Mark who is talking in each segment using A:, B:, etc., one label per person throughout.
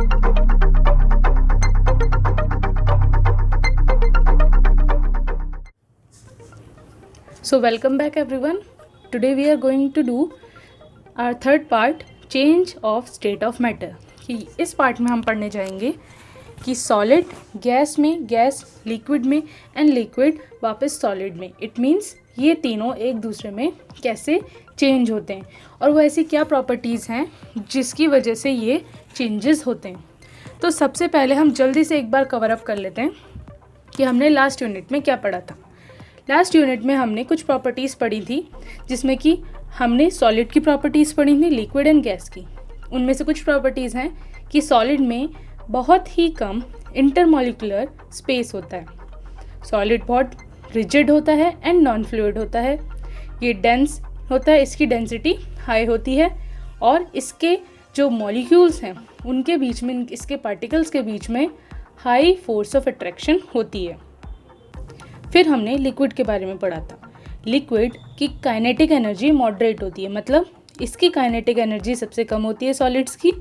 A: So welcome back everyone. Today we are going to do our third part, change of state of matter. कि इस part में हम पढ़ने जाएंगे कि सॉलिड गैस में, गैस लिक्विड में एंड लिक्विड वापस सॉलिड में. इट मीन्स ये तीनों एक दूसरे में कैसे चेंज होते हैं और वो ऐसी क्या प्रॉपर्टीज़ हैं जिसकी वजह से ये चेंजेस होते हैं. तो सबसे पहले हम जल्दी से एक बार कवर अप कर लेते हैं कि हमने लास्ट यूनिट में क्या पढ़ा था. लास्ट यूनिट में हमने कुछ प्रॉपर्टीज़ पढ़ी थी जिसमें कि हमने सॉलिड की प्रॉपर्टीज़ पढ़ी थी, लिक्विड एंड गैस की. उनमें से कुछ प्रॉपर्टीज़ हैं कि सॉलिड में बहुत ही कम इंटरमॉलिक्यूलर स्पेस होता है. सॉलिड बहुत रिजिड होता है एंड नॉन फ्लूइड होता है. ये डेंस होता है, इसकी डेंसिटी हाई होती है और इसके जो मॉलिक्यूल्स हैं उनके बीच में, इसके पार्टिकल्स के बीच में हाई फोर्स ऑफ अट्रैक्शन होती है. फिर हमने लिक्विड के बारे में पढ़ा था. लिक्विड की काइनेटिक एनर्जी मॉडरेट होती है, मतलब इसकी काइनेटिक एनर्जी सबसे कम होती है सॉलिड्स की.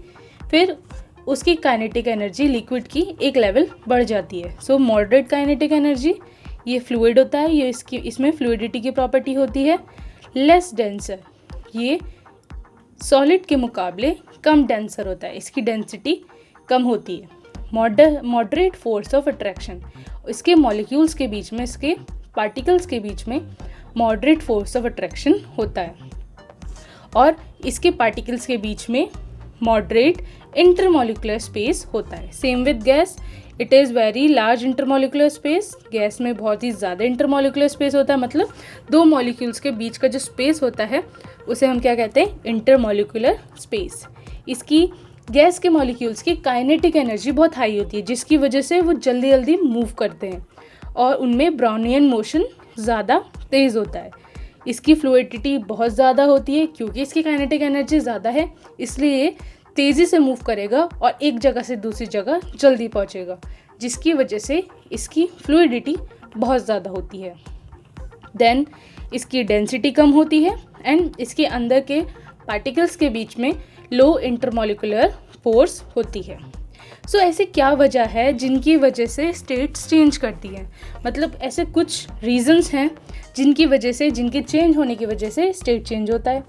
A: फिर उसकी काइनेटिक एनर्जी लिक्विड की एक लेवल बढ़ जाती है. सो मॉडरेट काइनेटिक एनर्जी, ये फ्लूइड होता है, ये इसमें फ्लूइडिटी की प्रॉपर्टी होती है. लेस डेंसर, ये सॉलिड के मुकाबले कम डेंसर होता है, इसकी डेंसिटी कम होती है. मॉडरेट फोर्स ऑफ अट्रैक्शन, इसके मॉलिक्यूल्स के बीच में, इसके पार्टिकल्स के बीच में मॉडरेट फोर्स ऑफ अट्रैक्शन होता है और इसके पार्टिकल्स के बीच में मॉडरेट इंटरमॉलिक्यूलर स्पेस होता है. Same with gas, it is very large intermolecular space. Gas में बहुत ही ज़्यादा इंटरमॉलिक्यूलर स्पेस होता है, मतलब दो मॉलिक्यूल्स के बीच का जो स्पेस होता है उसे हम क्या कहते हैं, इंटरमॉलिक्यूलर स्पेस. इसकी गैस के मॉलिक्यूल्स की काइनेटिक एनर्जी बहुत हाई होती है जिसकी वजह से वो जल्दी जल्दी मूव करते हैं और उनमें ब्राउनियन मोशन ज़्यादा तेज़ होता है. इसकी फ्लूइडिटी बहुत ज़्यादा होती है क्योंकि इसकी काइनेटिक एनर्जी ज़्यादा है, इसलिए ये तेज़ी से मूव करेगा और एक जगह से दूसरी जगह जल्दी पहुंचेगा, जिसकी वजह से इसकी फ्लूइडिटी बहुत ज़्यादा होती है. देन इसकी डेंसिटी कम होती है एंड इसके अंदर के पार्टिकल्स के बीच में लो इंटरमॉलिक्यूलर फोर्स होती है. सो ऐसे क्या वजह है जिनकी वजह से स्टेट्स चेंज करती हैं, मतलब ऐसे कुछ रीजंस हैं जिनकी वजह से, जिनके चेंज होने की वजह से स्टेट चेंज होता है.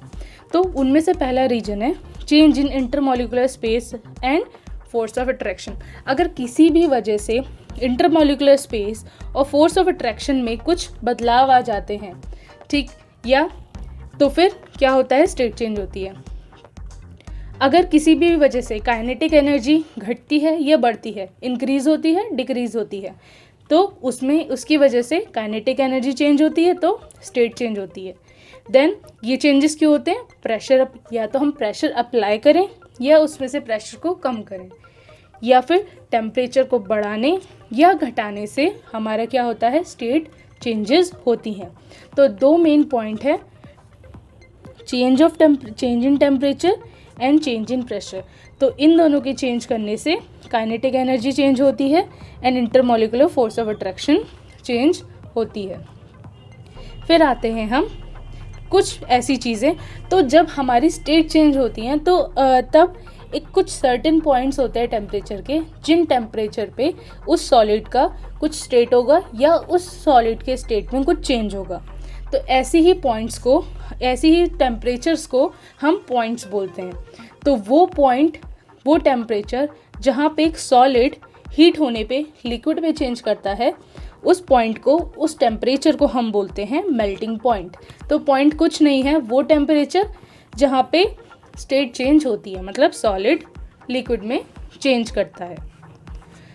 A: तो उनमें से पहला रीजन है change in intermolecular space and force of attraction. अगर किसी भी वजह से इंटरमॉलिक्यूलर स्पेस और फोर्स ऑफ अट्रैक्शन में कुछ बदलाव आ जाते हैं, ठीक, या तो फिर क्या होता है, स्टेट चेंज होती है. अगर किसी भी वजह से काइनेटिक एनर्जी घटती है या बढ़ती है, इंक्रीज़ होती है, डिक्रीज़ होती है, तो उसमें उसकी वजह से काइनेटिक एनर्जी चेंज होती है तो स्टेट चेंज होती है. देन ये चेंजेस क्यों होते हैं, प्रेशर या तो हम प्रेशर अप्लाई करें या उसमें से प्रेशर को कम करें, या फिर टेम्परेचर को बढ़ाने या घटाने से हमारा क्या होता है, स्टेट चेंजेस होती हैं. तो दो मेन पॉइंट है, change in temperature and change in pressure. तो इन दोनों के चेंज करने से काइनेटिक एनर्जी चेंज होती है and intermolecular force of attraction change होती है. फिर आते हैं हम कुछ ऐसी चीज़ें, तो जब हमारी स्टेट चेंज होती हैं तो तब एक कुछ सर्टेन पॉइंट्स होते हैं टेम्परेचर के, जिन टेम्परेचर पे उस सॉलिड का कुछ स्टेट होगा या उस सॉलिड के स्टेट में कुछ चेंज होगा. तो ऐसे ही पॉइंट्स को, ऐसे ही टेम्परेचर्स को हम पॉइंट्स बोलते हैं. तो वो पॉइंट, वो टेम्परेचर जहाँ पे एक सॉलिड हीट होने पे लिक्विड में चेंज करता है, उस पॉइंट को, उस टेम्परेचर को हम बोलते हैं मेल्टिंग पॉइंट. तो पॉइंट कुछ नहीं है, वो टेम्परेचर जहाँ पे स्टेट चेंज होती है, मतलब सॉलिड लिक्विड में चेंज करता है.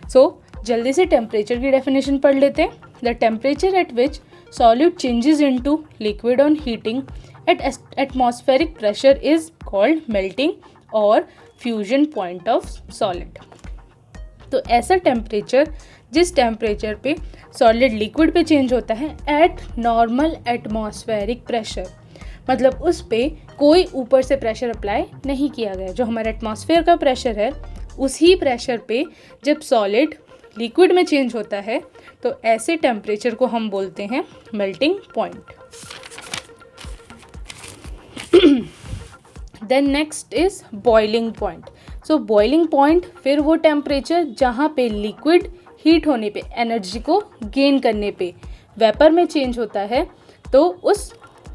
A: सो जल्दी से टेम्परेचर की डेफिनेशन पढ़ लेते हैं. The temperature at which solid changes into liquid on heating at atmospheric pressure is called melting or fusion point of solid. तो ऐसा टेम्परेचर, जिस टेम्परेचर पे सॉलिड लिक्विड पे चेंज होता है एट नॉर्मल एटमॉस्फेरिक प्रेशर, मतलब उस पे कोई ऊपर से प्रेशर अप्लाई नहीं किया गया. जो हमारा एटमॉस्फेयर का प्रेशर है, उसी प्रेशर पे जब सॉलिड लिक्विड में चेंज होता है तो ऐसे टेम्परेचर को हम बोलते हैं melting point. Then next is boiling point. So boiling point फिर वो टेम्परेचर जहाँ पे लिक्विड हीट होने पे एनर्जी को गेन करने पे वेपर में चेंज होता है, तो उस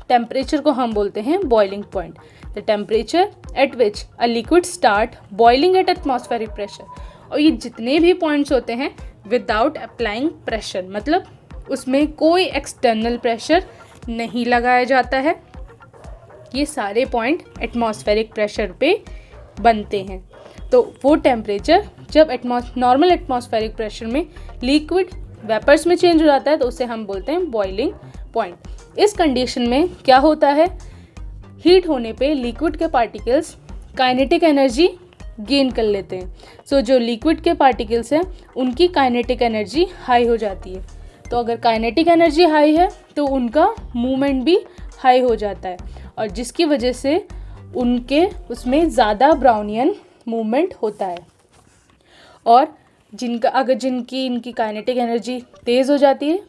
A: टेम्परेचर को हम बोलते हैं boiling point. The temperature at which a liquid start boiling at atmospheric pressure. और ये जितने भी पॉइंट्स होते हैं विदाउट अप्लाइंग प्रेशर, मतलब उसमें कोई एक्सटर्नल प्रेशर नहीं लगाया जाता है, ये सारे पॉइंट एटमॉस्फेरिक प्रेशर पे बनते हैं। तो वो टेम्परेचर जब नॉर्मल एटमॉस्फेरिक प्रेशर में लिक्विड वेपर्स में चेंज हो जाता है तो उसे हम बोलते हैं बॉइलिंग पॉइंट। इस कंडीशन में क्या होता है, हीट होने पे लिक्विड के पार्टिकल्स काइनेटिक एनर्जी गेन कर लेते हैं। सो जो लिक्विड के पार्टिकल्स हैं उनकी काइनेटिक एनर्जी हाई हो जाती है। तो अगर काइनेटिक एनर्जी हाई है तो उनका मूवमेंट भी हाई हो जाता है, और जिसकी वजह से उनके उसमें ज़्यादा ब्राउनियन मूवमेंट होता है। और जिनकी इनकी काइनेटिक एनर्जी तेज़ हो जाती है,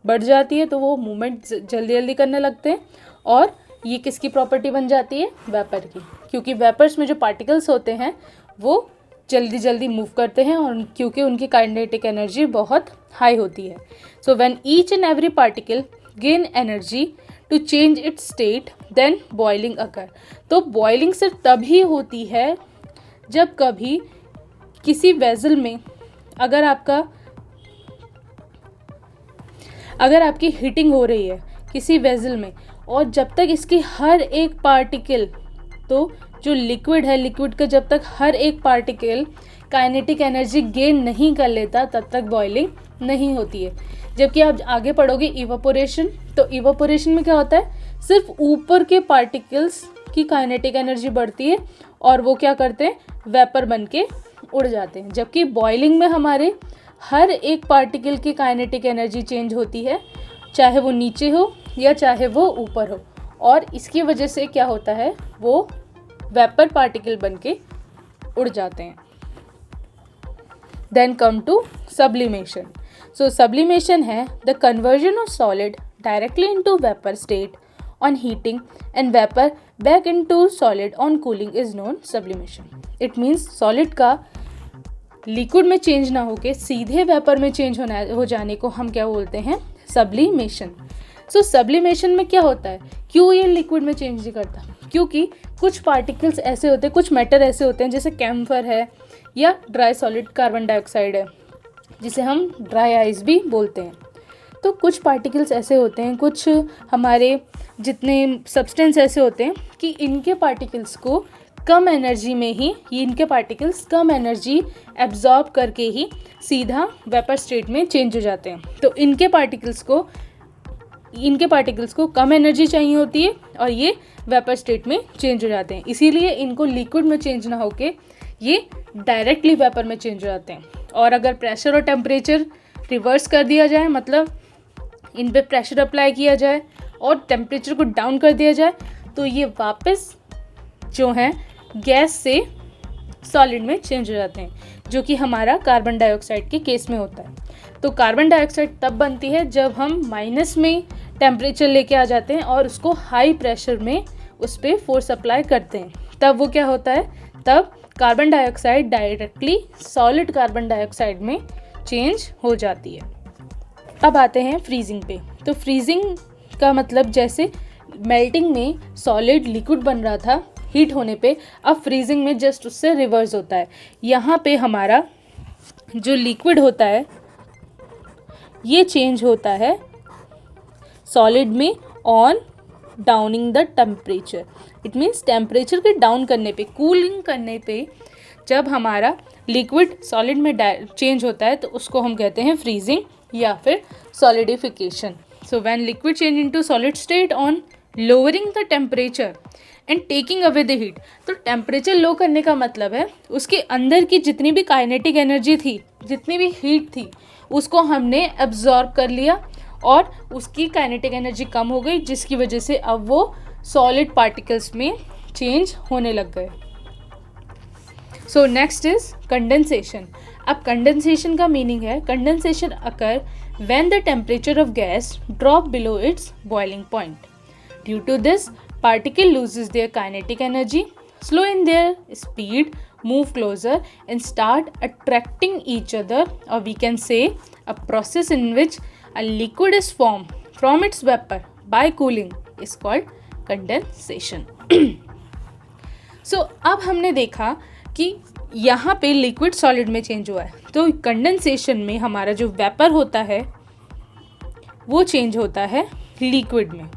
A: बढ़ जाती है, तो वो मूवमेंट जल्दी जल्दी करने लगते हैं। और ये किसकी प्रॉपर्टी बन जाती है, वेपर की, क्योंकि वेपर्स में जो पार्टिकल्स होते हैं वो जल्दी जल्दी मूव करते हैं और क्योंकि उनकी काइनेटिक एनर्जी बहुत हाई होती है। So when each and every particle gain energy to change its state then boiling occur. तो बॉइलिंग सिर्फ तभी होती है जब कभी किसी वेसल में अगर आपकी हीटिंग हो रही है किसी वेसल में, और जब तक इसकी हर एक पार्टिकल, तो जो लिक्विड है, लिक्विड का जब तक हर एक पार्टिकल काइनेटिक एनर्जी गेन नहीं कर लेता तब तक बॉइलिंग नहीं होती है। जबकि आप आगे पढ़ोगे इवापोरेशन, तो इवापोरेशन में क्या होता है, सिर्फ ऊपर के पार्टिकल्स की काइनेटिक एनर्जी बढ़ती है और वो क्या करते हैं, वेपर बन के उड़ जाते हैं। जबकि बॉइलिंग में हमारे हर एक पार्टिकल की काइनेटिक एनर्जी चेंज होती है, चाहे वो नीचे हो या चाहे वो ऊपर हो, और इसकी वजह से क्या होता है, वो वेपर पार्टिकल बन के उड़ जाते हैं। Then come to sublimation. So sublimation है the conversion of solid directly into vapour state on heating and vapour back into solid on cooling is known sublimation. It means solid का liquid में change ना होके सीधे vapour में change हो जाने को हम क्या बोलते हैं, सब्लिमेशन। सो सब्लिमेशन में क्या होता है, क्यों ये लिक्विड में चेंज नहीं करता, क्योंकि कुछ पार्टिकल्स ऐसे होते हैं, कुछ मैटर ऐसे होते हैं, जैसे कैम्फर है या ड्राई सॉलिड कार्बन डाइऑक्साइड है, जिसे हम ड्राई आइस भी बोलते हैं। तो कुछ पार्टिकल्स ऐसे होते हैं, कुछ हमारे जितने सब्सटेंस ऐसे होते हैं कि इनके पार्टिकल्स को कम एनर्जी में ही, इनके पार्टिकल्स कम एनर्जी एब्जॉर्ब करके ही सीधा वेपर स्टेट में चेंज हो जाते हैं। तो इनके पार्टिकल्स को कम एनर्जी चाहिए होती है और ये वेपर स्टेट में चेंज हो जाते हैं, इसीलिए इनको लिक्विड में चेंज ना होके ये डायरेक्टली वेपर में चेंज हो जाते हैं। और अगर प्रेशर और टेम्परेचर रिवर्स कर दिया जाए, मतलब इन पे प्रेशर अप्लाई किया जाए और टेम्परेचर को डाउन कर दिया जाए, तो ये वापस जो है गैस से सॉलिड में चेंज हो जाते हैं, जो कि हमारा कार्बन डाइऑक्साइड के केस में होता है। तो कार्बन डाइऑक्साइड तब बनती है जब हम माइनस में टेम्परेचर लेके आ जाते हैं और उसको हाई प्रेशर में उस पर फोर्स अप्लाई करते हैं, तब वो क्या होता है, तब carbon dioxide directly solid carbon dioxide में चेंज हो जाती है। अब आते हैं फ्रीजिंग पे। तो फ्रीजिंग का मतलब जैसे मेल्टिंग में सॉलिड लिक्विड बन रहा था हीट होने पे, अब फ्रीजिंग में जस्ट उससे रिवर्स होता है। यहाँ पे हमारा जो लिक्विड होता है ये चेंज होता है सॉलिड में on Downing the temperature. It means temperature के डाउन करने पे, कूलिंग करने पे जब हमारा लिक्विड सॉलिड में चेंज होता है तो उसको हम कहते हैं फ्रीजिंग या फिर solidification. So when liquid change into solid state on lowering the temperature and taking away the heat. तो टेम्परेचर लो करने का मतलब है उसके अंदर की जितनी भी काइनेटिक एनर्जी थी, जितनी भी हीट थी, उसको हमने एब्जॉर्ब कर लिया और उसकी काइनेटिक एनर्जी कम हो गई, जिसकी वजह से अब वो सॉलिड पार्टिकल्स में चेंज होने लग गए। So next is condensation. अब कंडेंसेशन का मीनिंग है condensation occur when the temperature of gas drop below its boiling point. Due to this particle loses their kinetic energy, slow in their speed, move closer and start attracting each other, or we can say a process in which a liquid is formed from its vapor by cooling is called condensation. So अब हमने देखा कि यहाँ पे liquid solid में change हुआ है, तो कंडेंसेशन में हमारा जो वेपर होता है वो चेंज होता है लिक्विड में।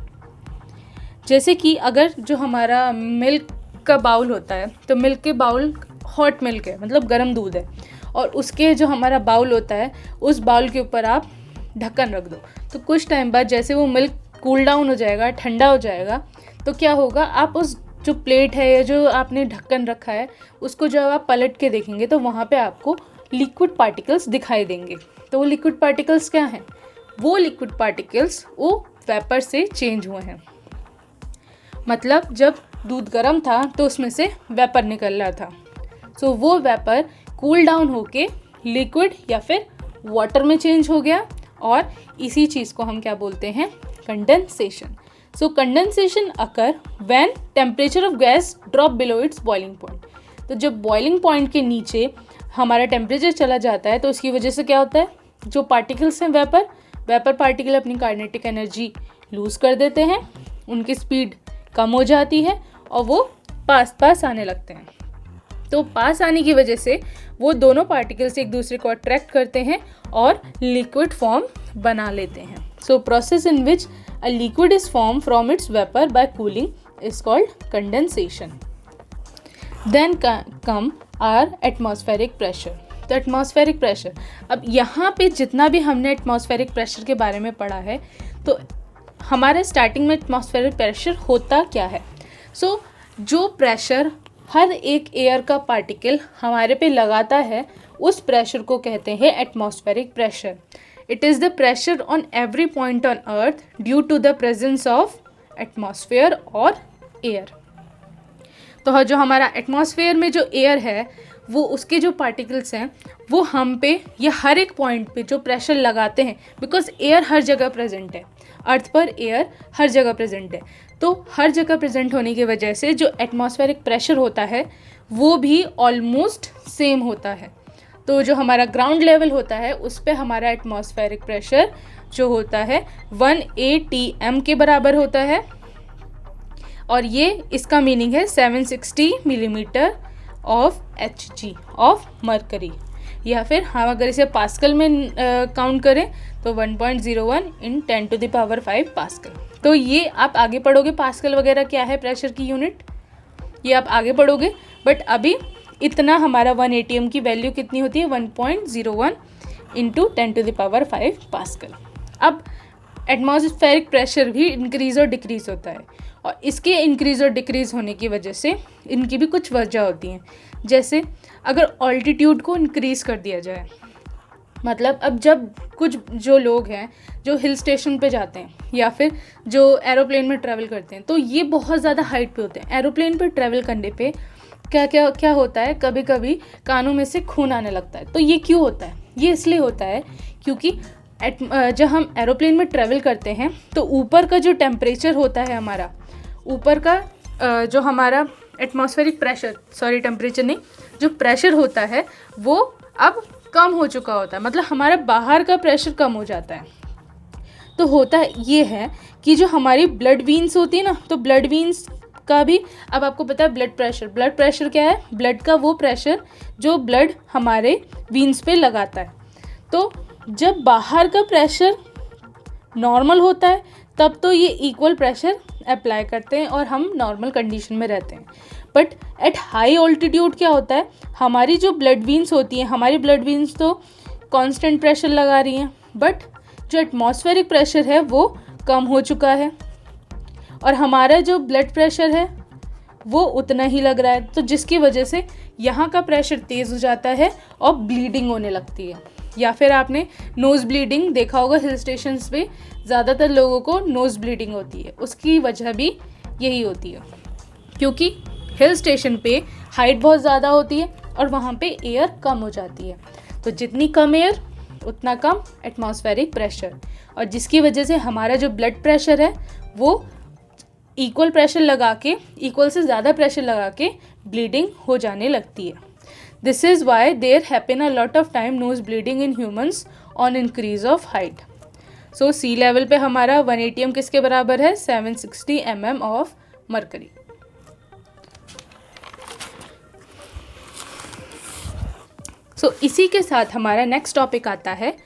A: जैसे कि अगर जो हमारा मिल्क का बाउल होता है, तो मिल्क के बाउल हॉट मिल्क है, मतलब गर्म दूध है, और उसके जो हमारा बाउल होता है उस बाउल के ऊपर आप ढक्कन रख दो, तो कुछ टाइम बाद जैसे वो मिल्क कूल डाउन हो जाएगा, ठंडा हो जाएगा, तो क्या होगा, आप उस जो प्लेट है या जो आपने ढक्कन रखा है उसको जब आप पलट के देखेंगे तो वहाँ पे आपको लिक्विड पार्टिकल्स दिखाई देंगे। तो वो लिक्विड पार्टिकल्स क्या हैं? वो लिक्विड पार्टिकल्स वो वेपर से चेंज हुए हैं। मतलब जब दूध गर्म था तो उसमें से वेपर निकल रहा था, सो वो वेपर कूल डाउन होके लिक्विड या फिर वाटर में चेंज हो गया, और इसी चीज़ को हम क्या बोलते हैं? Condensation. So condensation occur when temperature of gas drop below its boiling point. तो जब बॉइलिंग पॉइंट के नीचे हमारा टेम्परेचर चला जाता है तो उसकी वजह से क्या होता है, जो पार्टिकल्स हैं वेपर पार्टिकल अपनी काइनेटिक एनर्जी लूज़ कर देते हैं, उनकी स्पीड कम हो जाती है और वो पास आने लगते हैं। तो पास आने की वजह से वो दोनों पार्टिकल्स एक दूसरे को अट्रैक्ट करते हैं और लिक्विड फॉर्म बना लेते हैं। So process in which a liquid is form from its vapour by cooling is called condensation. Then come are atmospheric pressure. तो एटमॉस्फेरिक प्रेशर, अब यहाँ पे जितना भी हमने एटमॉस्फेरिक प्रेशर के बारे में पढ़ा है, तो हमारे स्टार्टिंग में एटमॉस्फेरिक प्रेशर होता क्या है? सो जो प्रेशर हर एक एयर का पार्टिकल हमारे पे लगाता है उस प्रेशर को कहते हैं atmospheric pressure. It is the pressure on every point on earth due to the presence of atmosphere और एयर। तो जो हमारा एटमॉस्फेयर में जो एयर है वो उसके जो पार्टिकल्स हैं वो हम पे या हर एक पॉइंट पे जो प्रेशर लगाते हैं, बिकॉज एयर हर जगह प्रेजेंट है, अर्थ पर एयर हर जगह प्रेजेंट है, तो हर जगह प्रेजेंट होने की वजह से जो एटमॉस्फेरिक प्रेशर होता है वो भी ऑलमोस्ट सेम होता है। तो जो हमारा ग्राउंड लेवल होता है उस पे हमारा एटमॉस्फेरिक प्रेशर जो होता है 1 atm के बराबर होता है, और ये इसका मीनिंग है 760 millimetre of Hg of mercury, या फिर हम अगर इसे पास्कल में काउंट करें तो 1.01 इन 10⁵ पास्कल। तो ये आप आगे पढ़ोगे, पास्कल वगैरह क्या है प्रेशर की यूनिट, ये आप आगे पढ़ोगे, बट अभी इतना हमारा 1 atm की वैल्यू कितनी होती है? 1.01 इंटू 10⁵ पास्कल। अब एटमॉस्फेरिक प्रेशर भी इंक्रीज़ और डिक्रीज़ होता है, और इसके इंक्रीज़ और डिक्रीज़ होने की वजह से इनकी भी कुछ वजह होती हैं। जैसे अगर ऑल्टीट्यूड को इंक्रीज़ कर दिया जाए, मतलब अब जब कुछ जो लोग हैं जो हिल स्टेशन पे जाते हैं या फिर जो एरोप्लेन में ट्रैवल करते हैं, तो ये बहुत ज़्यादा हाइट पे होते हैं। एरोप्लेन पे ट्रैवल करने पे क्या होता है, कभी कभी कानों में से खून आने लगता है। तो ये क्यों होता है? ये इसलिए होता है क्योंकि जब हम एरोप्लेन में ट्रैवल करते हैं तो ऊपर का जो टेम्परेचर होता है हमारा, ऊपर का जो हमारा एटमॉस्फेरिक प्रेशर, सॉरी टेम्परेचर नहीं, जो प्रेशर होता है वो अब कम हो चुका होता है, मतलब हमारा बाहर का प्रेशर कम हो जाता है। तो होता ये है कि जो हमारी ब्लड वीन्स होती है ना, तो ब्लड वीन्स का भी, अब आपको पता है ब्लड प्रेशर क्या है? ब्लड का वो प्रेशर जो ब्लड हमारे वीन्स पे लगाता है। तो जब बाहर का प्रेशर नॉर्मल होता है तब तो ये इक्वल प्रेशर अप्लाई करते हैं और हम नॉर्मल कंडीशन में रहते हैं। बट एट हाई ऑल्टीट्यूड क्या होता है, हमारी जो ब्लड वीन्स होती हैं, हमारी ब्लड वीन्स तो कांस्टेंट प्रेशर लगा रही हैं, बट जो एटमॉस्फेरिक प्रेशर है वो कम हो चुका है और हमारा जो ब्लड प्रेशर है वो उतना ही लग रहा है। तो जिसकी वजह से यहाँ का प्रेशर तेज़ हो जाता है और ब्लीडिंग होने लगती है। या फिर आपने नोज़ ब्लीडिंग देखा होगा, हिल स्टेशंस पे ज़्यादातर लोगों को नोज़ ब्लीडिंग होती है। उसकी वजह भी यही होती है क्योंकि हिल स्टेशन पे हाइट बहुत ज़्यादा होती है और वहाँ पे एयर कम हो जाती है। तो जितनी कम एयर उतना कम एटमॉस्फेरिक प्रेशर, और जिसकी वजह से हमारा जो ब्लड प्रेशर है वो इक्वल प्रेशर लगा के, इक्वल से ज़्यादा प्रेशर लगा के ब्लीडिंग हो जाने लगती है। This is why there happen a lot of time nose bleeding in humans on increase of height. So sea level पे हमारा 1 atm किसके बराबर है? 760 mm ऑफ मरकरी। सो इसी के साथ हमारा नेक्स्ट टॉपिक आता है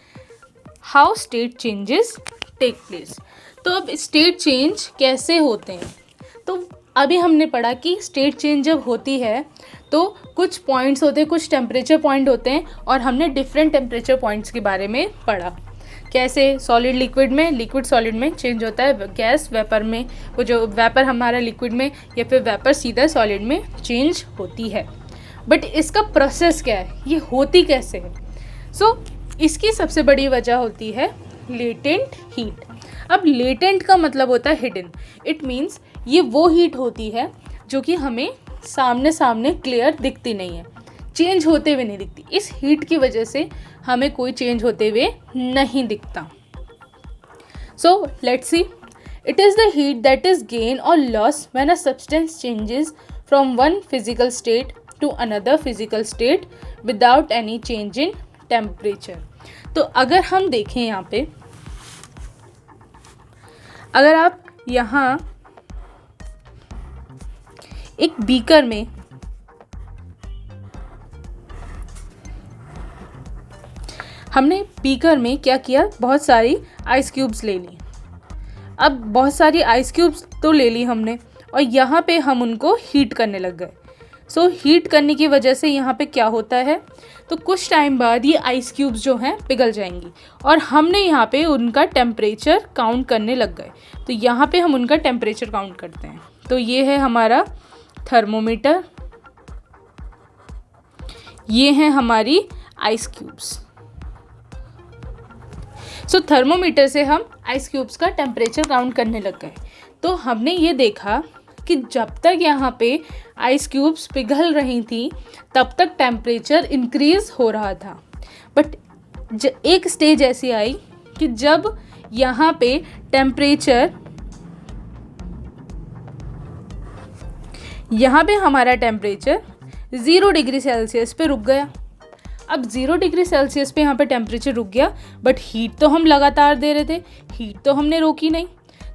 A: how state changes take place. तो अब स्टेट चेंज कैसे होते हैं? तो अभी हमने पढ़ा कि स्टेट चेंज जब होती है तो कुछ पॉइंट्स होते हैं, कुछ टेम्परेचर पॉइंट होते हैं, और हमने डिफरेंट टेम्परेचर पॉइंट्स के बारे में पढ़ा। कैसे सॉलिड लिक्विड में, लिक्विड सॉलिड में चेंज होता है, गैस वेपर में, वो जो वेपर हमारा लिक्विड में या फिर वेपर सीधा सॉलिड में चेंज होती है। बट इसका प्रोसेस क्या है, ये होती कैसे है? सो इसकी सबसे बड़ी वजह होती है लेटेंट हीट। अब लेटेंट का मतलब होता है हिडन। इट मीन्स ये वो हीट होती है जो कि हमें सामने सामने क्लियर दिखती नहीं है, चेंज होते हुए नहीं दिखती। इस हीट की वजह से हमें कोई चेंज होते हुए नहीं दिखता। So let's see, it is the heat that is gain और loss when a substance changes from one physical state to another physical state without any change in temperature. तो अगर हम देखें यहाँ पे, अगर आप यहाँ एक बीकर में हमने बीकर में क्या किया, बहुत सारी आइस क्यूब्स ले ली। अब बहुत सारी आइस क्यूब्स तो ले ली हमने, और यहाँ पे हम उनको हीट करने लग गए। सो हीट करने की वजह से यहाँ पे क्या होता है, तो कुछ टाइम बाद ये आइस क्यूब्स जो हैं पिघल जाएंगी, और हमने यहाँ पे उनका टेम्परेचर काउंट करने लग गए। तो यहाँ पे हम उनका टेम्परेचर काउंट करते हैं। तो ये है हमारा थर्मोमीटर, ये हैं हमारी आइस क्यूब्स। सो थर्मोमीटर से हम आइस क्यूब्स का टेम्परेचर काउंट करने लग गए। तो हमने ये देखा कि जब तक यहाँ पे आइस क्यूब्स पिघल रही थी तब तक टेम्परेचर इंक्रीज हो रहा था। बट एक स्टेज ऐसी आई कि जब यहाँ पे टेम्परेचर, यहाँ पे हमारा टेम्परेचर 0 डिग्री सेल्सियस पे रुक गया। अब 0 डिग्री सेल्सियस पे यहाँ पे टेम्परेचर रुक गया, बट हीट तो हम लगातार दे रहे थे, हीट तो हमने रोकी नहीं।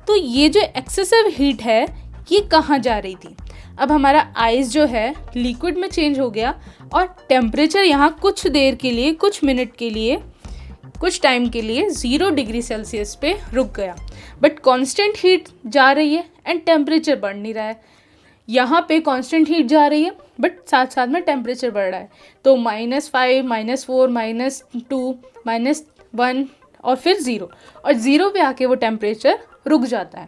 A: तो ये जो एक्सेसिव हीट है ये कहाँ जा रही थी? अब हमारा आइस जो है लिक्विड में चेंज हो गया, और टेम्परेचर यहाँ कुछ देर के लिए, कुछ मिनट के लिए, कुछ टाइम के लिए 0 डिग्री सेल्सियस पे रुक गया। बट कांस्टेंट हीट जा रही है एंड टेम्परेचर बढ़ नहीं रहा है। यहाँ पे कांस्टेंट हीट जा रही है बट साथ साथ में टेम्परेचर बढ़ रहा है। तो -5, -4, -2, -1 और फिर 0, और 0 पे आके वो टेम्परेचर रुक जाता है,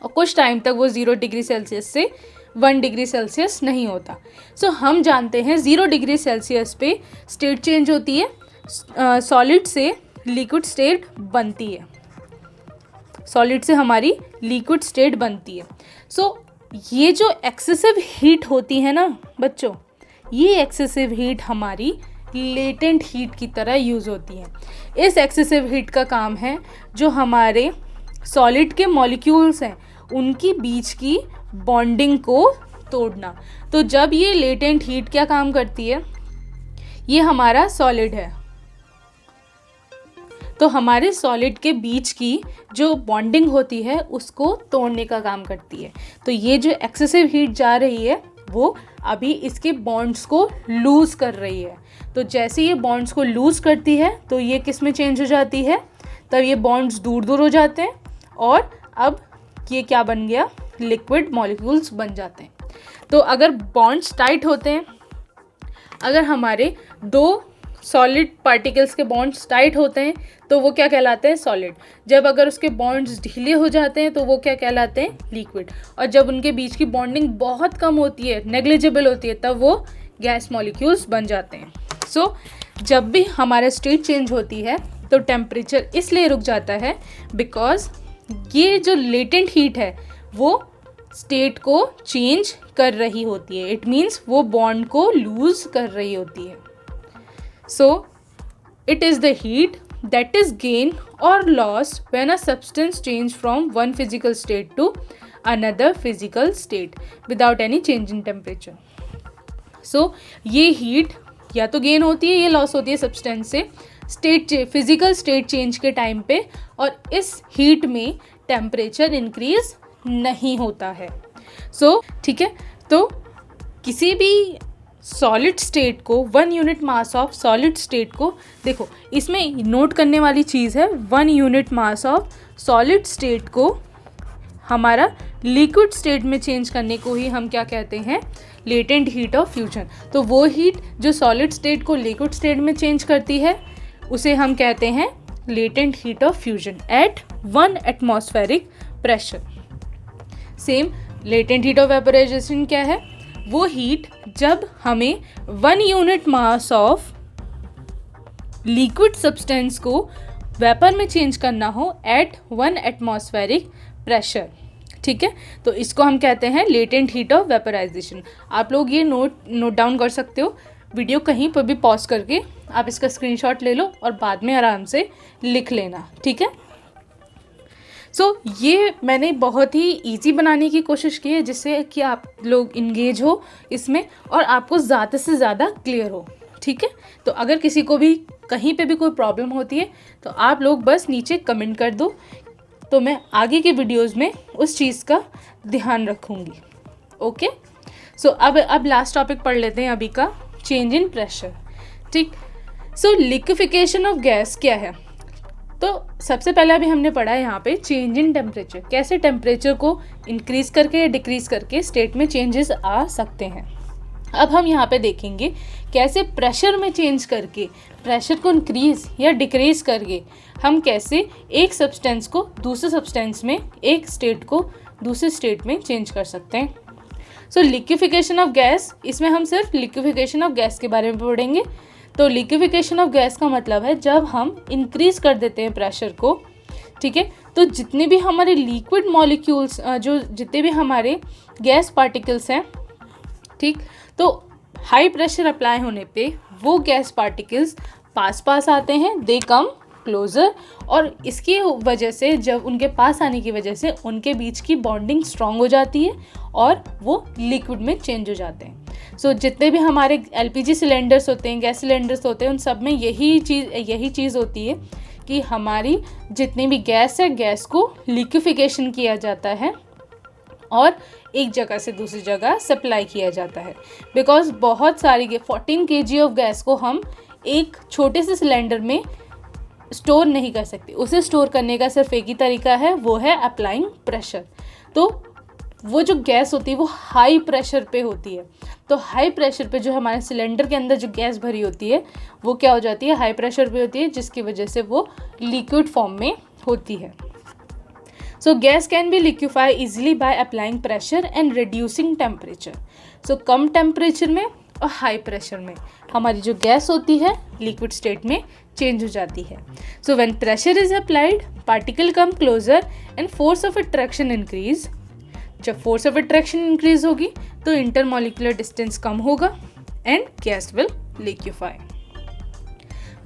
A: और कुछ टाइम तक वो 0 डिग्री सेल्सियस से 1 डिग्री सेल्सियस नहीं होता। सो हम जानते हैं 0 डिग्री सेल्सियस पे स्टेट चेंज होती है, सॉलिड से लिक्विड स्टेट बनती है, सॉलिड से हमारी लिक्विड स्टेट बनती है। सो ये जो एक्सेसिव हीट होती है ना बच्चों, ये एक्सेसिव हीट हमारी लेटेंट हीट की तरह यूज़ होती है। इस एक्सेसिव हीट का काम है जो हमारे सॉलिड के मॉलिक्यूल्स हैं उनकी बीच की बॉन्डिंग को तोड़ना। तो जब ये लेटेंट हीट क्या काम करती है, ये हमारा सॉलिड है, तो हमारे सॉलिड के बीच की जो बॉन्डिंग होती है उसको तोड़ने का काम करती है। तो ये जो एक्सेसिव हीट जा रही है वो अभी इसके बॉन्ड्स को लूज़ कर रही है। तो जैसे ये बॉन्ड्स को लूज़ करती है तो ये किस में चेंज हो जाती है, तब ये बॉन्ड्स दूर दूर हो जाते हैं, और अब ये क्या बन गया, लिक्विड मॉलिक्यूल्स बन जाते हैं। तो अगर बॉन्ड्स टाइट होते हैं, अगर हमारे दो सॉलिड पार्टिकल्स के बॉन्ड्स टाइट होते हैं तो वो क्या कहलाते हैं, सॉलिड। जब अगर उसके बॉन्ड्स ढीले हो जाते हैं तो वो क्या कहलाते हैं, लिक्विड। और जब उनके बीच की बॉन्डिंग बहुत कम होती है, नेग्लिजिबल होती है, तब वो गैस मॉलिक्यूल्स बन जाते हैं। सो जब भी हमारा स्टेट चेंज होती है तो टेम्परेचर इसलिए रुक जाता है बिकॉज ये जो लेटेंट हीट है वो स्टेट को चेंज कर रही होती है। इट मीन्स वो बॉन्ड को लूज कर रही होती है। So, it is the heat that is gained or lost when a substance changes from one physical state to another physical state without any change in temperature. सो ये heat या तो gain होती है या लॉस होती है सब्सटेंस से physical state change के टाइम पे, और इस हीट में टेम्परेचर इंक्रीज नहीं होता है। सो ठीक है, तो किसी भी सॉलिड स्टेट को 1 unit mass of solid state को, देखो इसमें नोट करने वाली चीज़ है 1 unit mass of solid state को हमारा लिक्विड स्टेट में चेंज करने को ही हम क्या कहते हैं, लेटेंट हीट ऑफ फ्यूजन। तो वो हीट जो सॉलिड स्टेट को लिक्विड स्टेट में चेंज करती है उसे हम कहते हैं latent heat of fusion at 1 atmospheric pressure. Same latent heat of vaporisation क्या है, वो हीट जब हमें 1 unit mass of liquid substance को वेपर में चेंज करना हो एट 1 एटमॉस्फेरिक प्रेशर। ठीक है, तो इसको हम कहते हैं लेटेंट हीट ऑफ वेपोराइजेशन। आप लोग ये नोट डाउन कर सकते हो, वीडियो कहीं पर भी पॉज करके आप इसका स्क्रीनशॉट ले लो और बाद में आराम से लिख लेना। ठीक है, सो ये मैंने बहुत ही इजी बनाने की कोशिश की है जिससे कि आप लोग इंगेज हो इसमें और आपको ज़्यादा से ज़्यादा क्लियर हो। ठीक है, तो अगर किसी को भी कहीं पे भी कोई प्रॉब्लम होती है तो आप लोग बस नीचे कमेंट कर दो, तो मैं आगे के वीडियोस में उस चीज़ का ध्यान रखूँगी। ओके, सो अब लास्ट टॉपिक पढ़ लेते हैं अभी का, चेंज इन प्रेशर। ठीक, सो लिक्विफिकेशन ऑफ गैस क्या है, तो सबसे पहले अभी हमने पढ़ा है यहाँ पे चेंज इन टेम्परेचर, कैसे टेम्परेचर को इंक्रीज़ करके या डिक्रीज़ करके स्टेट में चेंजेस आ सकते हैं। अब हम यहाँ पे देखेंगे कैसे प्रेशर में चेंज करके, प्रेशर को इंक्रीज़ या डिक्रीज़ करके हम कैसे एक सब्सटेंस को दूसरे सब्सटेंस में, एक स्टेट को दूसरे स्टेट में चेंज कर सकते हैं। सो लिक्विफिकेशन ऑफ गैस, इसमें हम सिर्फ लिक्विफिकेशन ऑफ गैस के बारे में पढ़ेंगे। तो लिक्विफिकेशन ऑफ गैस का मतलब है जब हम इंक्रीज़ कर देते हैं प्रेशर को, ठीक है, तो जितने भी हमारे लिक्विड मॉलिक्यूल्स, जो जितने भी हमारे गैस पार्टिकल्स हैं, ठीक, तो हाई प्रेशर अप्लाई होने पे वो गैस पार्टिकल्स पास आते हैं, दे कम क्लोज़र, और इसकी वजह से, जब उनके पास आने की वजह से उनके बीच की बॉन्डिंग स्ट्रॉन्ग हो जाती है और वो लिक्विड में चेंज हो जाते हैं। सो जितने भी हमारे एलपीजी सिलेंडर्स होते हैं, गैस सिलेंडर्स होते हैं, उन सब में यही चीज़ होती है कि हमारी जितनी भी गैस है, गैस को लिक्विफिकेशन किया जाता है और एक जगह से दूसरी जगह सप्लाई किया जाता है। बिकॉज बहुत सारी 14 kg ऑफ गैस को हम एक छोटे से सिलेंडर में स्टोर नहीं कर सकते, उसे स्टोर करने का सिर्फ एक ही तरीका है, वो है अप्लाइंग प्रेशर। तो वो जो गैस होती है वो हाई प्रेशर पे होती है, तो हाई प्रेशर पे जो हमारे सिलेंडर के अंदर जो गैस भरी होती है वो क्या हो जाती है, हाई प्रेशर पे होती है, जिसकी वजह से वो लिक्विड फॉर्म में होती है। सो gas can be liquefy easily by applying pressure and reducing temperature. So come temperature में और हाई प्रेशर में हमारी जो गैस होती है लिक्विड स्टेट में चेंज हो जाती है। So when pressure is applied, particle come closer and force of attraction increase. जब फोर्स ऑफ अट्रैक्शन इंक्रीज होगी तो इंटरमॉलिक्यूलर डिस्टेंस कम होगा and gas will liquefy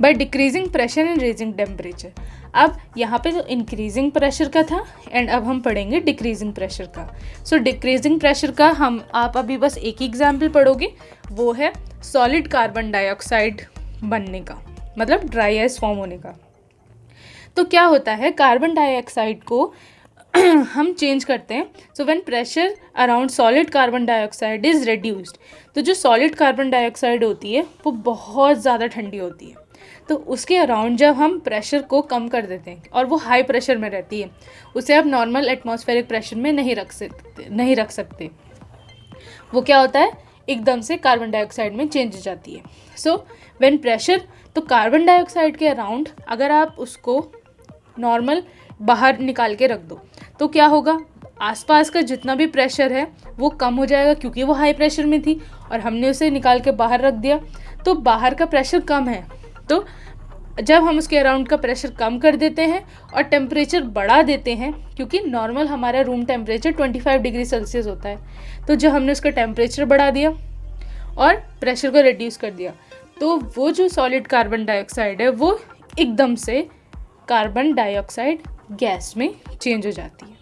A: by decreasing pressure and raising temperature. अब यहाँ पे जो इंक्रीजिंग प्रेशर का था एंड अब हम पढ़ेंगे डिक्रीजिंग प्रेशर का। सो डिक्रीजिंग प्रेशर का आप अभी बस एक ही एग्जाम्पल पढ़ोगे, वो है सॉलिड कार्बन डाइऑक्साइड बनने का, मतलब ड्राई आइस फॉर्म होने का। तो क्या होता है, कार्बन डाइऑक्साइड को हम चेंज करते हैं। So when pressure around solid carbon dioxide is reduced, तो जो सॉलिड कार्बन डाइऑक्साइड होती है वो बहुत ज़्यादा ठंडी होती है, तो उसके अराउंड जब हम प्रेशर को कम कर देते हैं और वो हाई प्रेशर में रहती है, उसे आप नॉर्मल एटमॉस्फेरिक प्रेशर में नहीं रख सकते। वो क्या होता है, एकदम से कार्बन डाइऑक्साइड में चेंज हो जाती है। सो व्हेन प्रेशर, तो कार्बन डाइऑक्साइड के अराउंड अगर आप उसको नॉर्मल बाहर निकाल के रख दो तो क्या होगा, आसपास का जितना भी प्रेशर है वो कम हो जाएगा, क्योंकि वो हाई प्रेशर में थी और हमने उसे निकाल के बाहर रख दिया, तो बाहर का प्रेशर कम है। तो जब हम उसके अराउंड का प्रेशर कम कर देते हैं और टेम्परेचर बढ़ा देते हैं, क्योंकि नॉर्मल हमारा रूम टेम्परेचर 25 डिग्री सेल्सियस होता है, तो जब हमने उसका टेम्परेचर बढ़ा दिया और प्रेशर को रिड्यूस कर दिया, तो वो जो सॉलिड कार्बन डाइऑक्साइड है वो एकदम से कार्बन डाइऑक्साइड गैस में चेंज हो जाती है।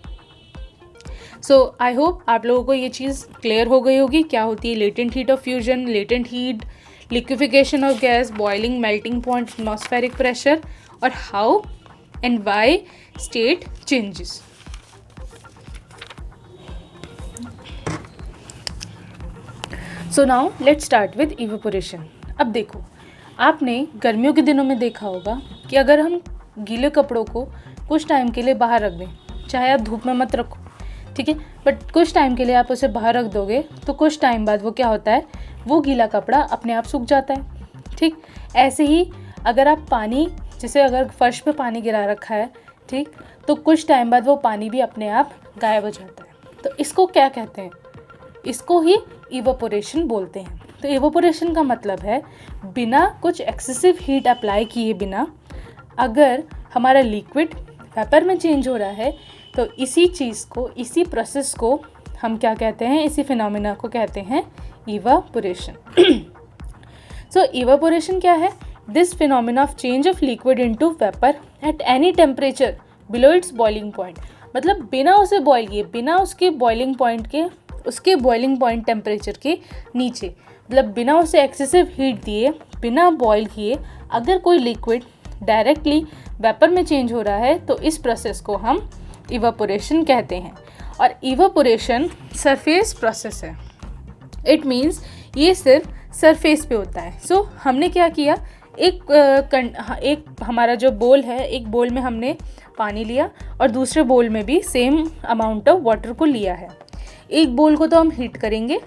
A: सो आई होप आप लोगों को ये चीज़ क्लियर हो गई होगी, क्या होती है latent heat of fusion, latent heat, liquefaction of gas, boiling, melting point, atmospheric pressure, और how and why state changes. So now let's start with evaporation. अब देखो, आपने गर्मियों के दिनों में देखा होगा कि अगर हम गीले कपड़ों को कुछ टाइम के लिए बाहर रख दें, चाहे आप धूप में मत रखो, ठीक है, बट कुछ टाइम के लिए आप उसे बाहर रख दोगे तो कुछ टाइम बाद वो क्या होता है, वो गीला कपड़ा अपने आप सूख जाता है. ठीक, ऐसे ही अगर आप पानी, जैसे अगर फर्श पे पानी गिरा रखा है, ठीक, तो कुछ टाइम बाद वो पानी भी अपने आप गायब हो जाता है. तो इसको क्या कहते हैं, इसको ही इवेपोरेशन बोलते हैं. तो इवेपोरेशन का मतलब है बिना कुछ एक्सेसिव हीट अप्लाई किए बिना अगर हमारा लिक्विड वेपर में चेंज हो रहा है, तो इसी चीज़ को, इसी प्रोसेस को हम क्या कहते हैं, इसी फिनोमिना को कहते हैं इवेपोरेशन. सो इवेपोरेशन क्या है, this phenomena of change of liquid into vapour at any temperature below its boiling point. मतलब बिना उसे बॉयल किए, बिना उसके बॉइलिंग पॉइंट के, उसके बॉइलिंग पॉइंट टेम्परेचर के नीचे, मतलब बिना उसे एक्सेसिव हीट दिए, बिना बॉयल किए अगर कोई लिक्विड डायरेक्टली वेपर में चेंज हो रहा है, तो इस प्रोसेस को हम इवेपोरेशन कहते हैं. और इवेपोरेशन सरफेस प्रोसेस है. इट मीन्स ये सिर्फ सरफेस पे होता है. सो हमने क्या किया, एक हमारा जो बोल है, एक बोल में हमने पानी लिया और दूसरे बोल में भी सेम अमाउंट ऑफ वाटर को लिया है. एक बोल को तो हम हीट करेंगे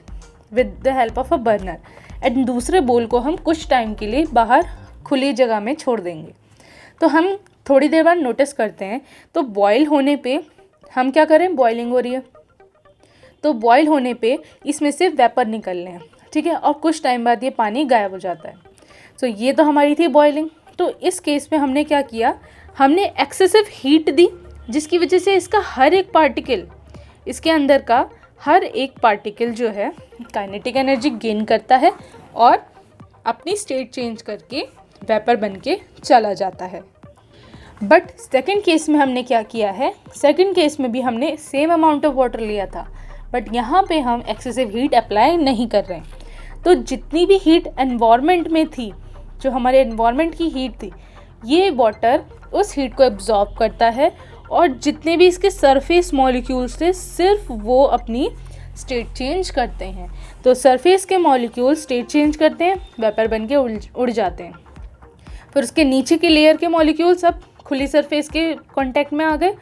A: with the help of a burner and दूसरे बोल को हम कुछ टाइम के लिए बाहर खुली जगह में छोड़ देंगे. तो हम थोड़ी देर बाद नोटिस करते हैं, तो बॉयल होने पे हम क्या करें, बॉइलिंग हो रही है, तो बॉयल होने पे इसमें से वेपर निकल रहे हैं, ठीक है, और कुछ टाइम बाद ये पानी गायब हो जाता है. सो ये तो हमारी थी बॉइलिंग. तो इस केस में हमने क्या किया, हमने एक्सेसिव हीट दी, जिसकी वजह से इसका हर एक पार्टिकल, इसके अंदर का हर एक पार्टिकल जो है काइनेटिक एनर्जी गेन करता है और अपनी स्टेट चेंज करके वेपर बन के चला जाता है. बट सेकंड केस में हमने क्या किया है, सेकंड केस में भी हमने सेम अमाउंट ऑफ वाटर लिया था, बट यहाँ पे हम एक्सेसिव हीट अप्लाई नहीं कर रहे हैं. तो जितनी भी हीट एनवायरनमेंट में थी, जो हमारे एनवायरनमेंट की हीट थी, ये वाटर उस हीट को एब्जॉर्ब करता है और जितने भी इसके सरफेस मॉलिक्यूल्स थे, सिर्फ वो अपनी स्टेट चेंज करते हैं. तो सरफेस के मॉलिक्यूल स्टेट चेंज करते हैं, वेपर बन के उड़ जाते हैं. फिर उसके नीचे की लेयर के मॉलिक्यूल सब खुली सरफेस के कांटेक्ट में आ गए.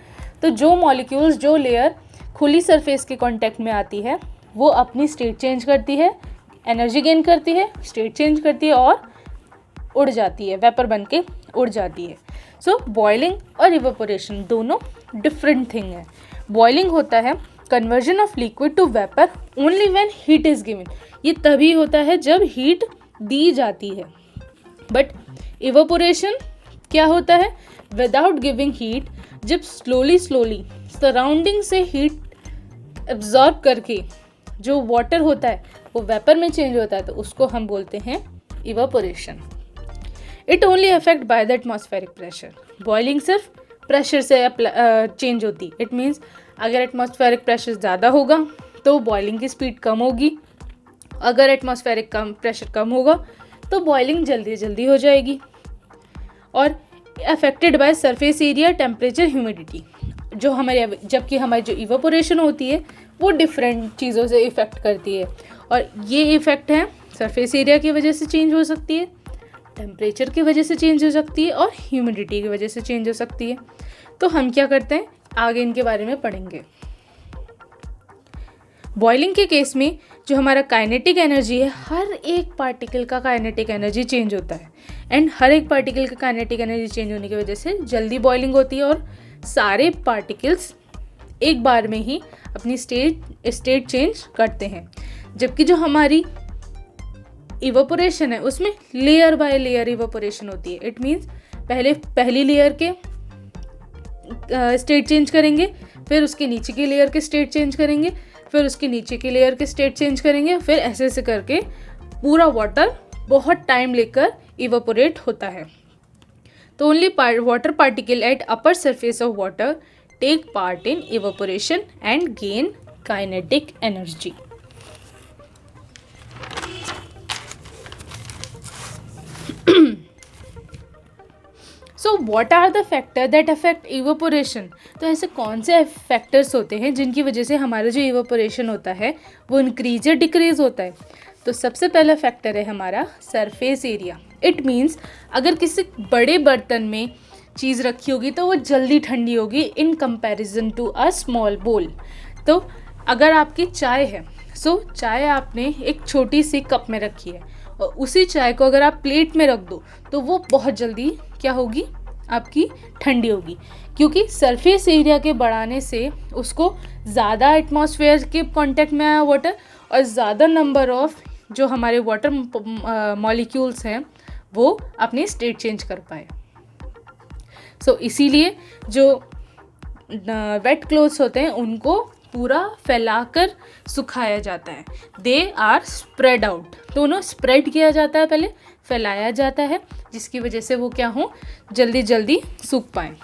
A: तो जो मॉलिक्यूल्स, जो लेयर खुली सरफेस के कांटेक्ट में आती है, वो अपनी स्टेट चेंज करती है, एनर्जी गेन करती है, स्टेट चेंज करती है और उड़ जाती है, वेपर बन के उड़ जाती है. सो बॉइलिंग और इवेपोरेशन दोनों डिफरेंट थिंग है. बॉइलिंग होता है conversion of liquid to vapour only when heat is given. ये तभी होता है जब हीट दी जाती है. बट इवेपोरेशन क्या होता है, विदाउट गिविंग हीट, जब स्लोली सराउंडिंग से हीट एब्जॉर्ब करके जो वाटर होता है वो वेपर में चेंज होता है, तो उसको हम बोलते हैं evaporation. It only affect by the atmospheric pressure. Boiling सिर्फ प्रेशर से चेंज होती है. इट मीन्स अगर एटमॉस्फेरिक प्रेशर ज़्यादा होगा तो बॉइलिंग की स्पीड कम होगी, अगर एटमॉस्फेरिक प्रेशर कम होगा तो बॉइलिंग जल्दी हो जाएगी. और affected by surface area, temperature, humidity. जो हमारे, जबकि हमारी जो इवेपोरेशन होती है वो डिफरेंट चीज़ों से इफ़ेक्ट करती है. और ये इफ़ेक्ट है सरफेस एरिया की वजह से चेंज हो सकती है, टेम्परेचर की वजह से चेंज हो सकती है और ह्यूमिडिटी की वजह से चेंज हो सकती है. तो हम क्या करते हैं, आगे इनके बारे में पढ़ेंगे. बॉइलिंग के केस में जो हमारा काइनेटिक एनर्जी है, हर एक पार्टिकल का काइनेटिक एनर्जी चेंज होता है एंड हर एक पार्टिकल का काइनेटिक एनर्जी चेंज होने की वजह से जल्दी बॉइलिंग होती है और सारे पार्टिकल्स एक बार में ही अपनी स्टेट चेंज करते हैं. जबकि जो हमारी इवेपोरेशन है उसमें लेयर बाय लेयर इवेपोरेशन होती है. इट मीन्स पहली लेयर के स्टेट चेंज करेंगे, फिर उसके नीचे की लेयर के स्टेट चेंज करेंगे, फिर उसके नीचे की लेयर के स्टेट चेंज करेंगे, फिर ऐसे करके पूरा वाटर बहुत टाइम लेकर इवेपोरेट होता है. तो only water particle at upper surface of water take part in evaporation and gain kinetic energy. So what are the factors that affect evaporation? तो ऐसे कौन से फैक्टर्स होते हैं जिनकी वजह से हमारा जो इवेपोरेशन होता है वो इंक्रीज या डिक्रीज होता है? तो सबसे पहला फैक्टर है हमारा सरफेस एरिया. इट मीन्स अगर किसी बड़े बर्तन में चीज़ रखी होगी तो वो जल्दी ठंडी होगी in comparison to a small ball. तो अगर आपकी चाय है, चाय आपने एक छोटी सी कप में रखी है और उसी चाय को अगर आप प्लेट में रख दो तो वो बहुत जल्दी क्या होगी, आपकी ठंडी होगी, क्योंकि सरफेस एरिया के बढ़ाने से उसको ज़्यादा एटमॉस्फेयर के कांटेक्ट में आया वाटर और ज़्यादा नंबर ऑफ जो हमारे वाटर मॉलिक्यूल्स हैं वो अपनी स्टेट चेंज कर पाए. इसीलिए जो वेट क्लोथ्स होते हैं उनको पूरा फैलाकर सुखाया जाता है. They are spread out. तो उन्हें स्प्रेड किया जाता है, पहले फैलाया जाता है, जिसकी वजह से वो क्या हो, जल्दी जल्दी सूख पाएँ.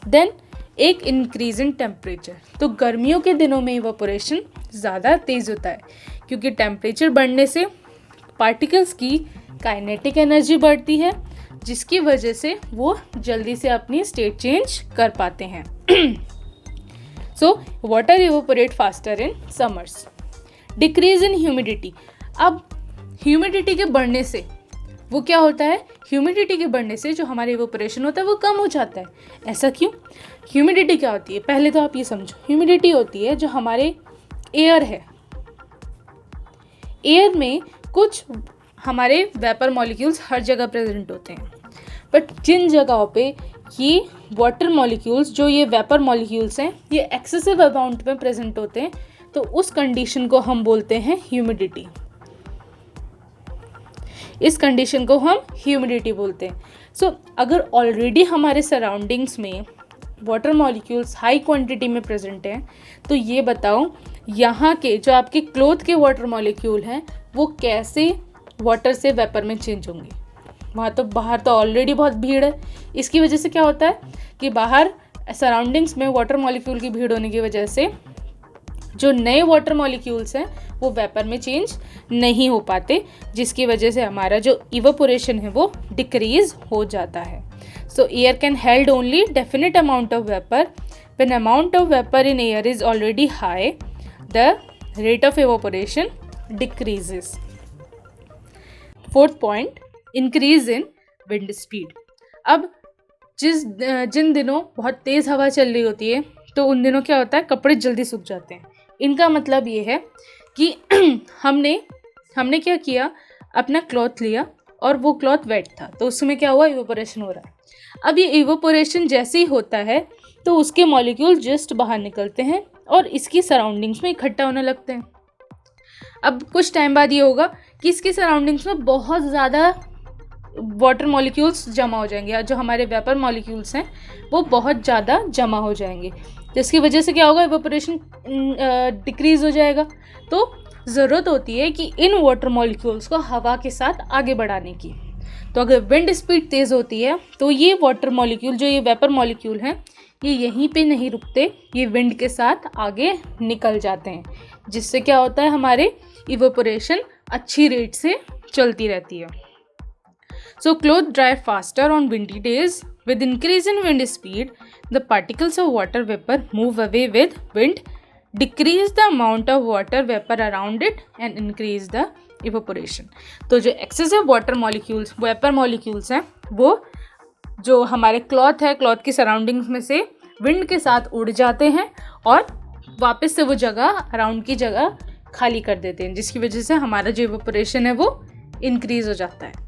A: देन एक इंक्रीज इन टेम्परेचर. तो गर्मियों के दिनों में इवेपोरेशन ज़्यादा तेज़ होता है क्योंकि टेम्परेचर बढ़ने से पार्टिकल्स की काइनेटिक एनर्जी बढ़ती है, जिसकी वजह से वो जल्दी से अपनी स्टेट चेंज कर पाते हैं. Water evaporate faster in summers. Decrease in humidity. अब ह्यूमिडिटी के बढ़ने से वो क्या होता है, ह्यूमिडिटी के बढ़ने से जो हमारा इवेपोरेशन होता है वो कम हो जाता है. ऐसा क्यों? ह्यूमिडिटी क्या होती है, पहले तो आप ये समझो. ह्यूमिडिटी होती है जो हमारे एयर है, एयर में कुछ हमारे वेपर मॉलिक्यूल्स हर जगह प्रेजेंट होते हैं, बट जिन जगहों पे ये वाटर मॉलिक्यूल्स, जो ये वेपर मॉलिक्यूल्स हैं, ये एक्सेसिव अमाउंट में प्रेजेंट होते हैं, तो उस कंडीशन को हम बोलते हैं ह्यूमिडिटी. इस कंडीशन को हम ह्यूमिडिटी बोलते हैं. अगर ऑलरेडी हमारे सराउंडिंग्स में वाटर मॉलिक्यूल्स हाई क्वांटिटी में प्रेजेंट हैं, तो ये बताओ यहाँ के जो आपके क्लोथ के वाटर मॉलिक्यूल हैं वो कैसे वाटर से वेपर में चेंज होंगे. वहाँ तो बाहर तो ऑलरेडी बहुत भीड़ है. इसकी वजह से क्या होता है कि बाहर सराउंडिंग्स में वाटर मॉलिक्यूल की भीड़ होने की वजह से जो नए वाटर मॉलिक्यूल्स हैं वो वेपर में चेंज नहीं हो पाते, जिसकी वजह से हमारा जो इवेपोरेशन है वो डिक्रीज हो जाता है. Air can held only definite amount of vapour. When amount of vapour in air is already high, the rate of evaporation decreases. Fourth point, increase in wind speed. अब जिन दिनों बहुत तेज़ हवा चल रही होती है तो उन दिनों क्या होता है, कपड़े जल्दी सूख जाते हैं. इनका मतलब ये है कि हमने क्या किया, अपना क्लॉथ लिया और वो क्लॉथ वेट था, तो उसमें क्या हुआ, इवेपोरेशन हो रहा है. अब ये इवेपोरेशन जैसे ही होता है तो उसके मॉलिक्यूल जस्ट बाहर निकलते हैं और इसकी सराउंडिंग्स में इकट्ठा होने लगते हैं. अब कुछ टाइम बाद ये होगा कि इसकी सराउंडिंग्स में बहुत ज़्यादा वाटर मॉलिक्यूल्स जमा हो जाएंगे, या जो हमारे वेपर मॉलिक्यूल्स हैं वो बहुत ज़्यादा जमा हो जाएंगे, जिसकी वजह से क्या होगा, इवेपोरेशन डिक्रीज़ हो जाएगा. तो ज़रूरत होती है कि इन वाटर मॉलिक्यूल्स को हवा के साथ आगे बढ़ाने की. तो अगर विंड स्पीड तेज़ होती है तो ये वाटर मॉलिक्यूल, जो ये वेपर मॉलिक्यूल हैं, ये यहीं पे नहीं रुकते, ये विंड के साथ आगे निकल जाते हैं, जिससे क्या होता है, हमारे इवेपोरेशन अच्छी रेट से चलती रहती है. Clothes dry faster on windy days. With increase in wind speed, the particles of water vapor move away with wind, decrease the amount of water vapor around it and increase the evaporation. तो जो excessive water molecules, vapor molecules हैं, वो जो हमारे cloth है, cloth की surroundings में से विंड के साथ उड़ जाते हैं और वापस से वो जगह, अराउंड की जगह खाली कर देते हैं, जिसकी वजह से हमारा जो इवेपोरेशन है वो इंक्रीज हो जाता है.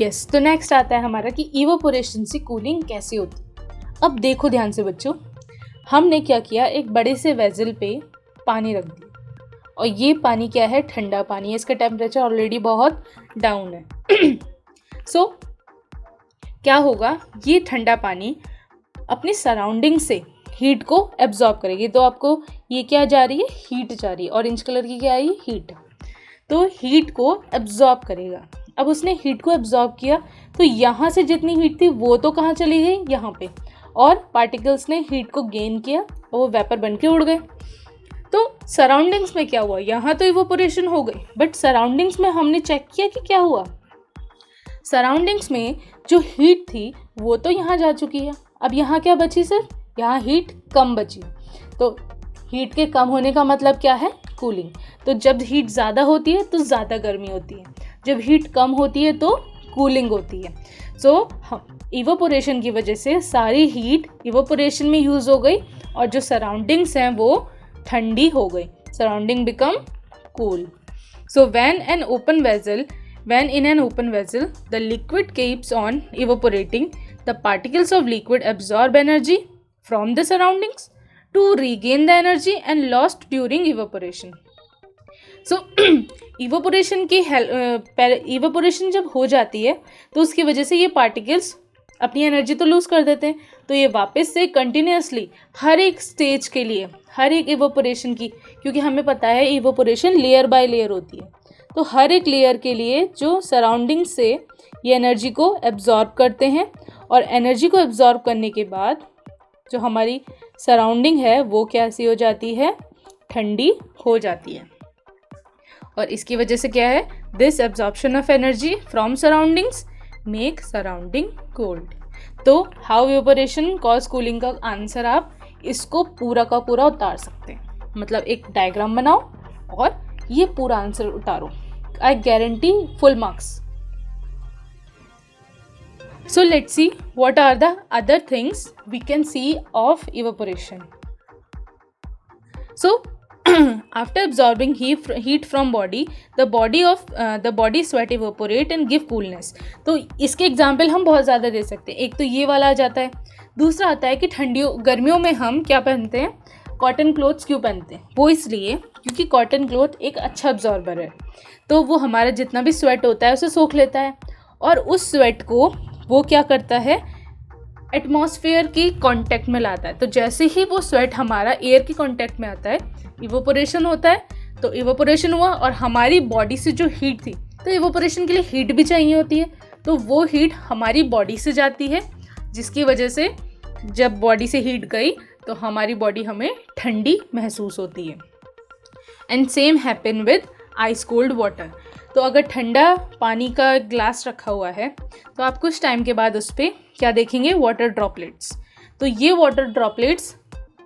A: यस, तो नेक्स्ट आता है हमारा कि इवेपोरेशन से कूलिंग कैसे होती है. अब देखो ध्यान से बच्चों, हमने क्या किया, एक बड़े से वेसल पे पानी रख दिया और ये पानी क्या है, ठंडा पानी है, इसका टेम्परेचर ऑलरेडी बहुत डाउन है. क्या होगा, ये ठंडा पानी अपनी सराउंडिंग से हीट को एब्जॉर्ब करेगी. तो आपको ये क्या जा रही है, हीट जा रही है, ऑरेंज कलर की क्या है, ये हीट. तो हीट को एब्जॉर्ब करेगा. अब उसने हीट को एब्जॉर्ब किया तो यहाँ से जितनी हीट थी वो तो कहाँ चली गई, यहाँ पे, और पार्टिकल्स ने हीट को गेन किया और वो वेपर बन के उड़ गए। तो सराउंडिंग्स में क्या हुआ, यहाँ तो इवोपोरेशन हो गई, बट सराउंडिंग्स में हमने चेक किया कि क्या हुआ। सराउंडिंग्स में जो हीट थी वो तो यहाँ जा चुकी है, अब यहाँ क्या बची सर, यहाँ हीट कम बची। तो हीट के कम होने का मतलब क्या है, कूलिंग। तो जब हीट ज़्यादा होती है तो ज़्यादा गर्मी होती है, जब हीट कम होती है तो कूलिंग होती है। सो इवोपोरेशन की वजह से सारी हीट इवोपोरेशन में यूज़ हो गई और जो सराउंडिंग्स हैं वो ठंडी हो गई, surrounding become cool. So when in an open vessel the liquid keeps on evaporating, the particles of liquid absorb energy from the surroundings to regain the energy and lost during evaporation. So evaporation जब हो जाती है तो उसकी वजह से ये particles अपनी एनर्जी तो लूज़ कर देते हैं, तो ये वापस से कंटिन्यूसली हर एक स्टेज के लिए, हर एक इवोपोरेशन की, क्योंकि हमें पता है इवोपोरेशन लेयर बाय लेयर होती है, तो हर एक लेयर के लिए जो सराउंडिंग से ये एनर्जी को एब्जॉर्ब करते हैं और एनर्जी को एब्जॉर्ब करने के बाद जो हमारी सराउंडिंग है वो कैसी हो जाती है, ठंडी हो जाती है। और इसकी वजह से क्या है, this absorption of energy from surroundings make surrounding cold. तो हाउ इवोपोरेशन कॉज कूलिंग का आंसर आप इसको पूरा का पूरा उतार सकते हैं, मतलब एक डायग्राम बनाओ और ये पूरा आंसर उतारो, I guarantee full marks. So let's see what are the other things we can see of evaporation. So after absorbing heat from body, the body sweat evaporate and give coolness. तो इसके example हम बहुत ज़्यादा दे सकते हैं। एक तो ये वाला आ जाता है, दूसरा आता है कि गर्मियों में हम क्या पहनते हैं, कॉटन क्लोथ्स क्यों पहनते हैं, वो इसलिए क्योंकि कॉटन क्लोथ एक अच्छा अब्जॉर्बर है, तो वो हमारा जितना भी स्वेट होता है उसे सोख लेता है और उस स्वेट को वो क्या करता है, एटमॉस्फेयर की कांटेक्ट में लाता है। तो जैसे ही वो स्वेट हमारा एयर की कांटेक्ट में आता है, इवोपोरेशन होता है। तो इवोपोरेशन हुआ और हमारी बॉडी से जो हीट थी, तो इवोपोरेशन के लिए हीट भी चाहिए होती है, तो वो हीट हमारी बॉडी से जाती है, जिसकी वजह से जब बॉडी से हीट गई तो हमारी बॉडी हमें ठंडी महसूस होती है। And same happen with ice cold water. तो अगर ठंडा पानी का ग्लास रखा हुआ है तो आप कुछ टाइम के बाद उस पर क्या देखेंगे, वाटर ड्रॉपलेट्स। तो ये वाटर ड्रॉपलेट्स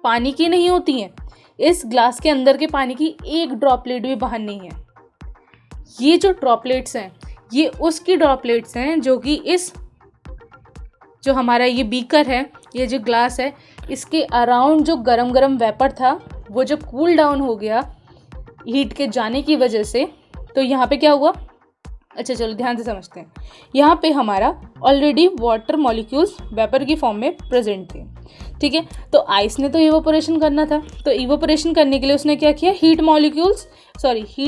A: पानी की नहीं होती हैं, इस ग्लास के अंदर के पानी की एक ड्रॉपलेट भी बाहर नहीं है। ये जो ड्रॉपलेट्स हैं ये उसकी ड्रॉपलेट्स हैं जो कि जो हमारा ये बीकर है, ये जो ग्लास है, इसके अराउंड जो गरम गरम वेपर था वो जब कूल डाउन हो गया हीट के जाने की वजह से, तो यहाँ पे क्या हुआ, अच्छा चलो ध्यान से समझते हैं। यहाँ पे हमारा ऑलरेडी वाटर मॉलिक्यूल्स वेपर की फॉर्म में प्रेजेंट थे, ठीक है। तो आइस ने तो इवोपोरेशन करना था, तो इवोपोरेशन करने के लिए उसने क्या किया, हीट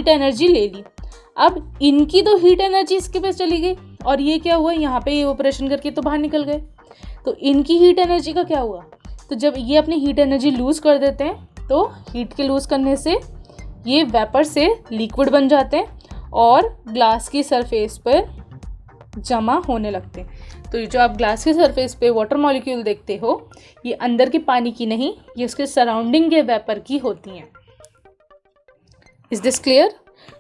A: एनर्जी ले ली। अब इनकी तो हीट एनर्जी इसके पास चली गई और ये क्या हुआ, यहाँ पे इवोपोरेशन करके तो बाहर निकल गए। तो इनकी हीट एनर्जी का क्या हुआ, तो जब ये अपनी हीट एनर्जी लूज़ कर देते हैं तो हीट के लूज़ करने से ये वेपर से लिक्विड बन जाते हैं और ग्लास की सरफेस पर जमा होने लगते हैं। तो ये जो आप ग्लास की सरफेस पे वाटर मॉलिक्यूल देखते हो, ये अंदर के पानी की नहीं, ये उसके सराउंडिंग के वेपर की होती हैं। Is this clear?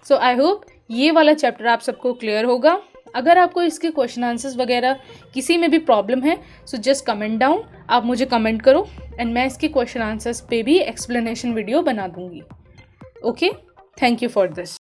A: So I hope ये वाला चैप्टर आप सबको क्लियर होगा। अगर आपको इसके क्वेश्चन आंसर्स वगैरह किसी में भी प्रॉब्लम है, सो जस्ट कमेंट डाउन, आप मुझे कमेंट करो एंड मैं इसके क्वेश्चन आंसर्स पे भी एक्सप्लेनेशन वीडियो बना दूंगी। Okay, thank you for this.